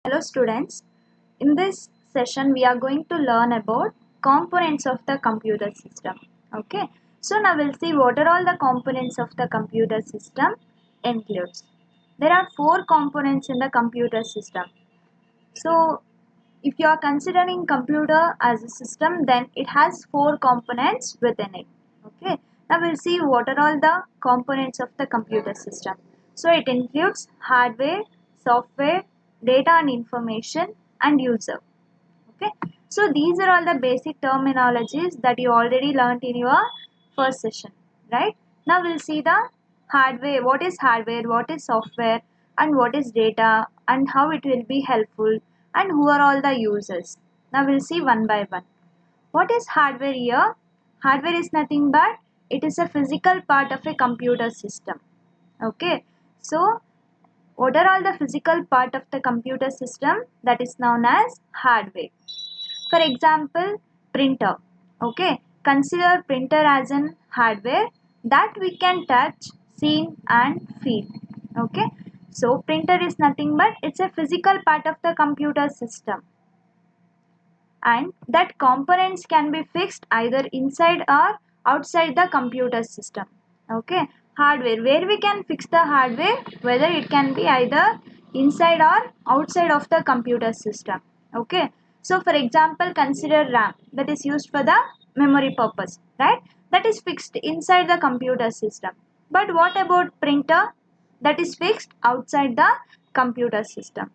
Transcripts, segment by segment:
Hello students, in this session we are going to learn about components of the computer system. Okay, so now we'll see what are all the components of the computer system includes. There are four components in the computer system. So if you are considering computer as a system, then it has four components within it. Okay, now we'll see what are all the components of the computer system. So it includes hardware, software, data and information, and user. Okay, so these are all the basic terminologies that you already learned in your first session, right? Now we'll see the hardware, what is software, and what is data, and how it will be helpful, and who are all the users. Now we'll see one by one. What is hardware here? Hardware is nothing but it is a physical part of a computer system. Okay, so what are all the physical part of the computer system? That is known as hardware. For example, printer. Okay, consider printer as an hardware that we can touch, see and feel. Okay, so printer is nothing but it's a physical part of the computer system, and that components can be fixed either inside or outside the computer system. Okay, hardware, where we can fix the hardware, whether it can be either inside or outside of the computer system. Okay, so for example, consider RAM, that is used for the memory purpose, right? That is fixed inside the computer system. But what about printer? That is fixed outside the computer system.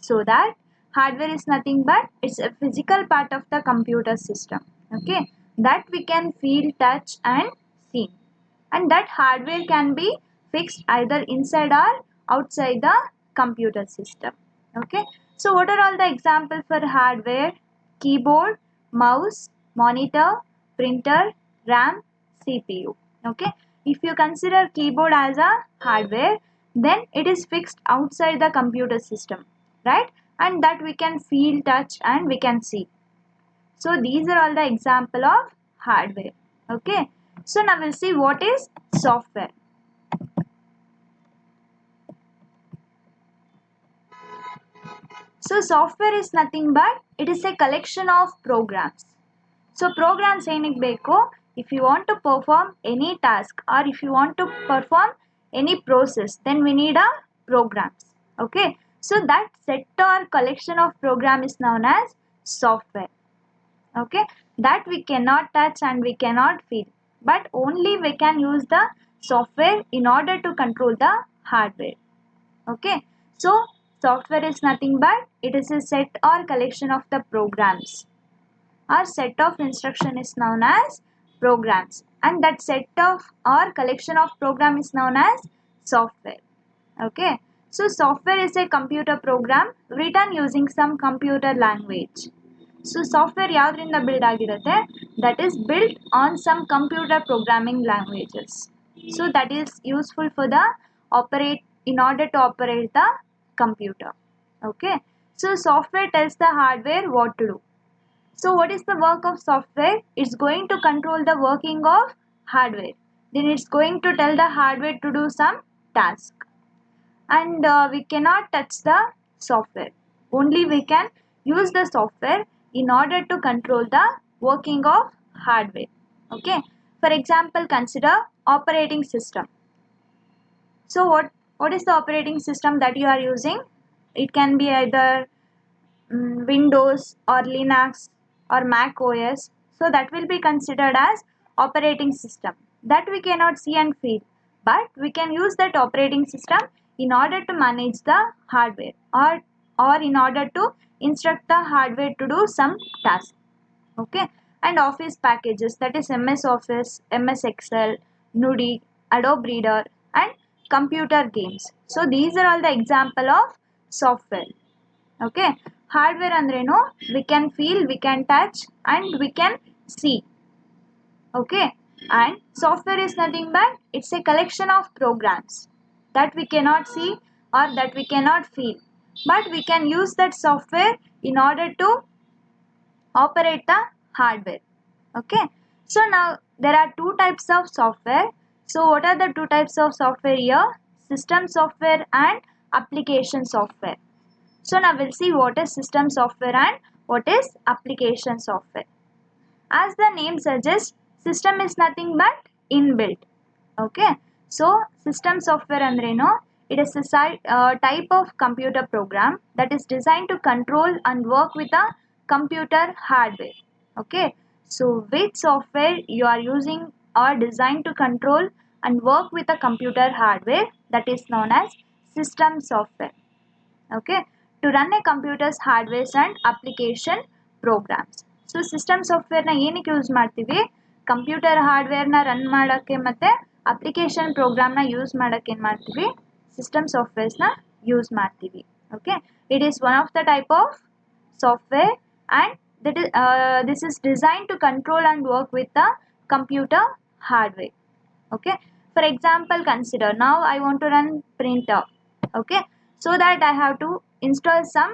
So that hardware is nothing but it's a physical part of the computer system. Okay, that we can feel, touch and see, and that hardware can be fixed either inside or outside the computer system. Okay, so what are all the examples for hardware? Keyboard, mouse, monitor, printer, RAM, CPU. Okay, if you consider keyboard as a hardware, then it is fixed outside the computer system, right? And that we can feel, touch and we can see. So these are all the example of hardware. Okay, so now we'll see what is software. So software is nothing but it is a collection of programs. So programs ಏನಕ್ಕೆ ಬೇಕು? If you want to perform any task or if you want to perform any process, then we need a programs. Okay, so that set or collection of program is known as software. Okay, that we cannot touch and we cannot feel, but only we can use the software in order to control the hardware. Okay, so software is nothing but it is a set or collection of the programs. Our set of instruction is known as programs, and that set of or collection of program is known as software. Okay, so software is a computer program written using some computer language. So software ಯಾವ್ದ್ರಿಂದ build ಆಗಿರುತ್ತೆ? That is built on some computer programming languages. So that is useful for the in order to operate the computer. Okay, so software tells the hardware what to do. So what is the work of software? It's going to control the working of hardware. Then it's going to tell the hardware to do some task. And we cannot touch the software. Only we can use the software in order to control the working of hardware. Okay. For example, consider operating system. So what is the operating system that you are using? It can be either Windows or Linux or Mac OS. So that will be considered as operating system that we cannot see and feel, but we can use that operating system in order to manage the hardware or in order to instruct the hardware to do some task. Okay, and office packages, that is MS Office, MS Excel, Nudi, Adobe Reader and computer games. So these are all the example of software. Okay, hardware andreno, we can feel, we can touch and we can see. Okay, and software is nothing but it's a collection of programs that we cannot see or that we cannot feel, but we can use that software in order to operate the hardware. Okay, so now there are two types of software. So what are the two types of software here? System software and application software. So now we'll see what is system software and what is application software. As the name suggests, system is nothing but inbuilt. Okay, so system software andreno, it is a type of computer program that is designed to control and work with a computer hardware. Okay, so which software you are using or designed to control and work with a computer hardware, that is known as system software. Okay, to run a computer's hardware and application programs. So system software na ಏನಕ್ಕೆ use ಮಾಡ್ತೀವಿ, computer ಹಾರ್ಡ್ವೇರ್ನ run ಮಾಡೋಕ್ಕೆ ಮತ್ತು application ಪ್ರೋಗ್ರಾಮ್ನ use ಮಾಡೋಕ್ಕೆ ಏನು ಮಾಡ್ತೀವಿ, system ಸಾಫ್ಟ್ವೇರ್ಸ್ನ use ಮಾಡ್ತೀವಿ. Okay, it is one of the type of software and this is designed to control and work with the computer hardware. Okay, for example, consider now I want to run printer. Okay, so that I have to install some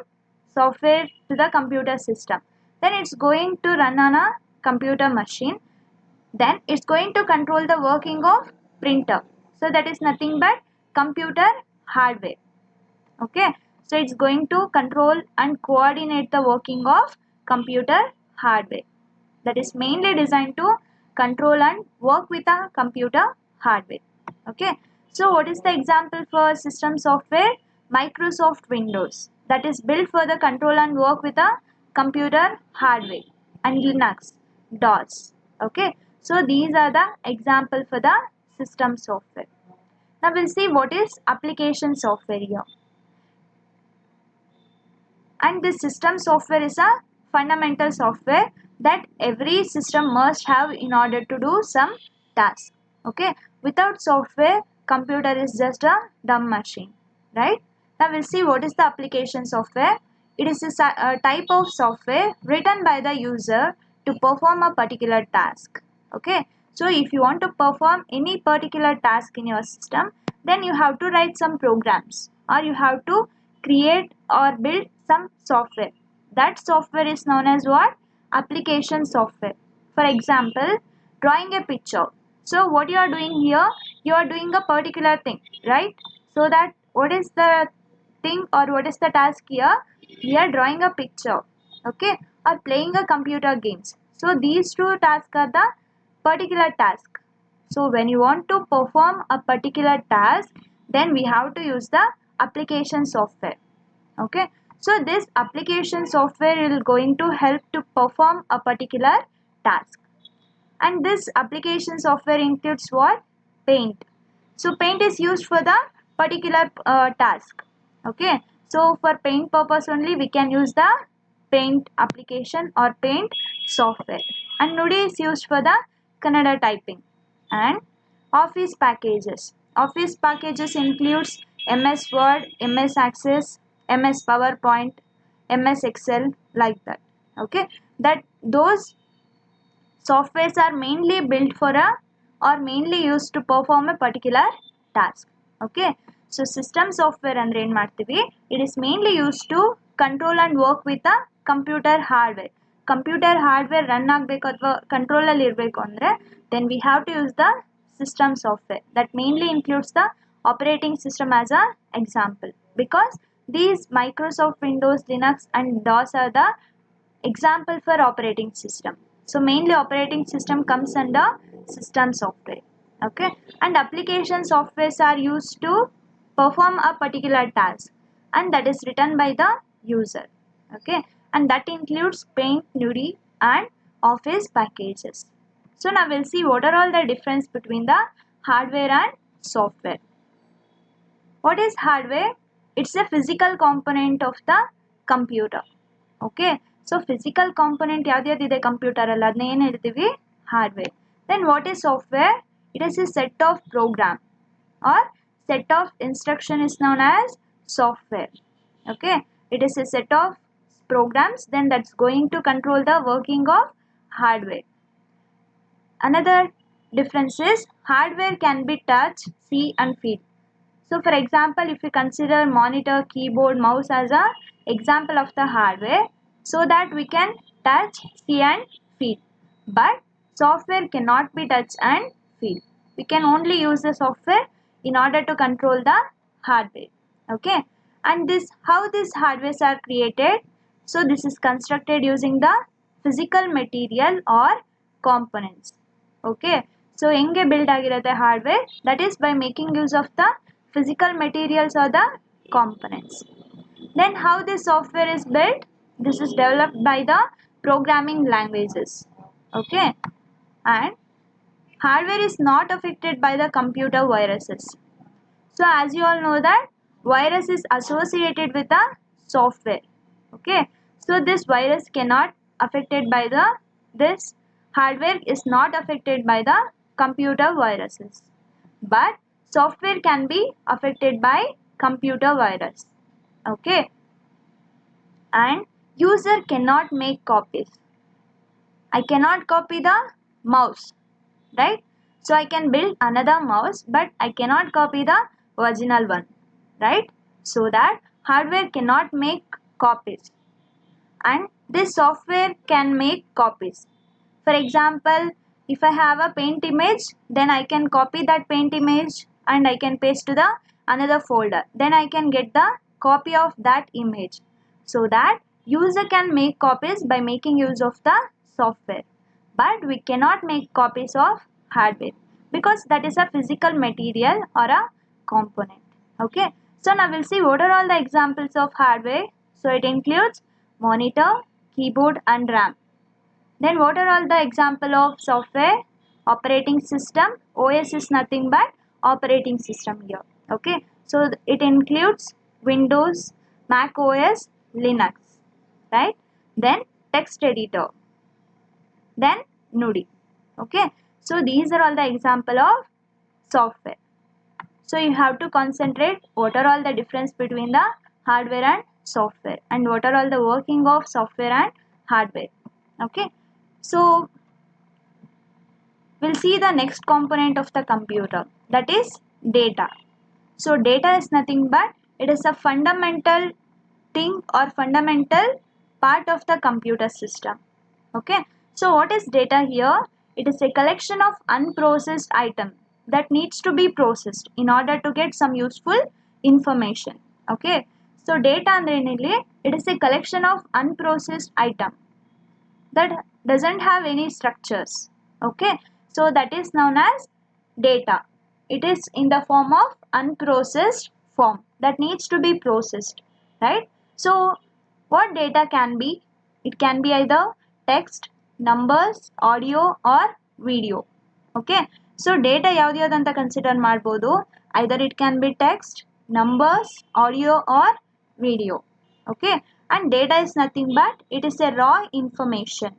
software to the computer system. Then it's going to run on a computer machine. Then it's going to control the working of printer. So that is nothing but computer hardware. Okay, so it's going to control and coordinate the working of computer hardware. That is mainly designed to control and work with a computer hardware. Okay, so what is the example for system software? Microsoft Windows, that is built for the control and work with a computer hardware, and Linux, DOS. Okay, so these are the example for the system software. Now we'll see what is application software here. And this system software is a fundamental software that every system must have in order to do some task. Okay, without software, computer is just a dumb machine, right? Now we'll see what is the application software. It is a type of software written by the user to perform a particular task. Okay, so if you want to perform any particular task in your system, then you have to write some programs, or you have to create or build some software. That software is known as what? Application software. For example, drawing a picture. So what you are doing here, you are doing a particular thing, right? So that what is the thing or what is the task here? We are drawing a picture, okay, or playing a computer games. So these two tasks are the particular task. So when you want to perform a particular task, then we have to use the application software. Okay, so this application software is going to help to perform a particular task. And this application software includes what? Paint. So paint is used for the particular task. Okay, so for paint purpose only we can use the paint application or paint software. And Nudi is used for the Kannada typing. And office packages. Office packages includes MS Word, MS Access, MS PowerPoint, MS Excel, like that. Okay, that those softwares are mainly built for a or mainly used to perform a particular task. Okay, so system software andre ಏನು ಮಾಡ್ತೀವಿ, it is mainly used to control and work with a computer hardware. Computer hardware run ಆಗಬೇಕು ಅಥವಾ control ಅಲ್ಲಿ ಇರಬೇಕು ಅಂದ್ರೆ then we have to use the system software. That mainly includes the operating system as a example, because these Microsoft Windows, Linux and DOS are the example for operating system. So mainly operating system comes under system software. Okay, and application softwares are used to perform a particular task, and that is written by the user. Okay, and that includes Paint, Nudi and Office packages. So now we'll see what are all the difference between the hardware and software. What is hardware? It's a physical component of the computer. Okay, so physical component ಯಾವ್ದು computer ಅಲ್ಲ ಅದನ್ನ ಏನು ಹೇಳ್ತೀವಿ, hardware. Then what is software? It is a set of program or set of instruction is known as software. Okay, it is a set of programs then that's going to control the working of hardware. Another difference is hardware can be touch, see and feel. So for example, if you consider monitor, keyboard, mouse as a example of the hardware, so that we can touch, see and feel. But software cannot be touch and feel. We can only use the software in order to control the hardware. Okay, And this how these hardwares are created. So this is constructed using the physical material or components. Okay, so ಹೆಂಗೆ build ಆಗಿರುತ್ತೆ hardware, that is by making use of the physical materials or the components. Then how this software is built, this is developed by the programming languages. Okay, and hardware is not affected by the computer viruses. So as you all know that virus is associated with the software. Okay, so this virus cannot affected by the this hardware is not affected by the computer viruses, but software can be affected by computer virus. Okay, and user cannot make copies. I cannot copy the mouse, right? So I can build another mouse, but I cannot copy the original one, right? So that hardware cannot make copies, and this software can make copies. For example, if I have a paint image, then I can copy that paint image and I can paste to the another folder. Then I can get the copy of that image. So that user can make copies by making use of the software. But we cannot make copies of hardware because that is a physical material or a component. Okay. So now we'll see what are all the examples of hardware. So it includes monitor, keyboard and RAM. Then what are all the example of software? Operating system. OS is nothing but operating system here. Okay. So it includes Windows, Mac OS, Linux. Right. Then text editor. Then NUDI. Okay. So these are all the example of software. So you have to concentrate what are all the difference between the hardware and software and what are all the working of software and hardware. Okay. So we'll see the next component of the computer, that is data. So data is nothing but it is a fundamental thing or fundamental part of the computer system. Okay. So what is data here? It is a collection of unprocessed item that needs to be processed in order to get some useful information. Okay. So data ಅಂದ್ರೆ it is a collection of unprocessed item that doesn't have any structures. Okay, so that is known as data. It is in the form of unprocessed form that needs to be processed, right? So what data can be? It can be either text, numbers, audio or video. Okay, so data ಯಾವ್ದು ಯಾವ್ದು ಅಂತ consider ಮಾಡ್ಬೋದು. Either it can be text, numbers, audio or video. Okay, and data is nothing but it is a raw information,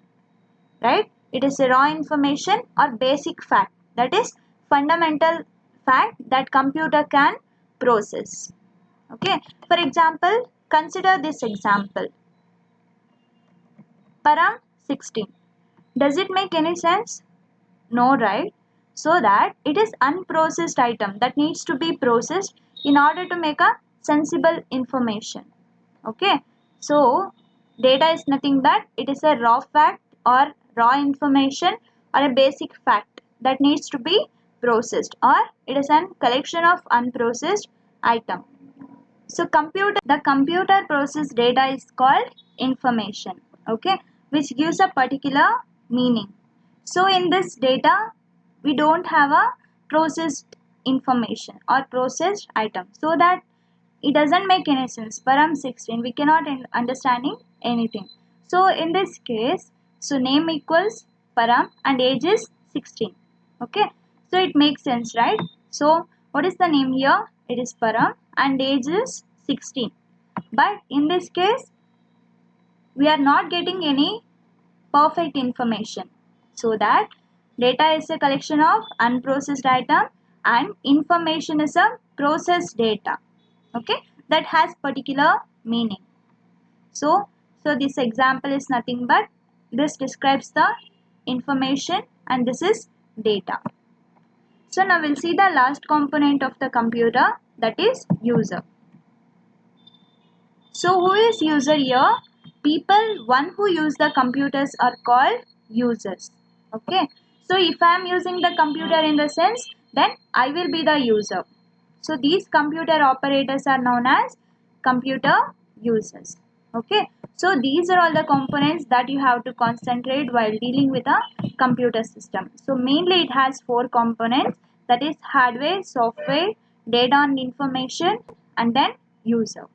right? It is a raw information or basic fact, that is fundamental fact that computer can process. Okay, for example, consider this example, param 16. Does it make any sense? No, right? So that it is unprocessed item that needs to be processed in order to make a sensible information. Okay, so data is nothing but it is a raw fact or raw information or a basic fact that needs to be processed, or it is a collection of unprocessed item. So the computer processed data is called information. Okay, which gives a particular meaning. So in this data we don't have a processed information or processed item, so that it doesn't make any sense. Param 16, we cannot understanding anything. So in this case, so name equals Param and age is 16. Okay, so it makes sense, right? So what is the name here? It is Param and age is 16. But in this case we are not getting any perfect information. So that data is a collection of unprocessed item and information is a processed data. Okay, that has particular meaning. So this example is nothing but this describes the information and this is data. So now we'll see the last component of the computer, that is user. So who is user here? People one who use the computers are called users. Okay, so if I am using the computer in the sense, then I will be the user. So these computer operators are known as computer users. Okay, so these are all the components that you have to concentrate while dealing with a computer system. So mainly it has four components, that is hardware, software, data and information, and then user.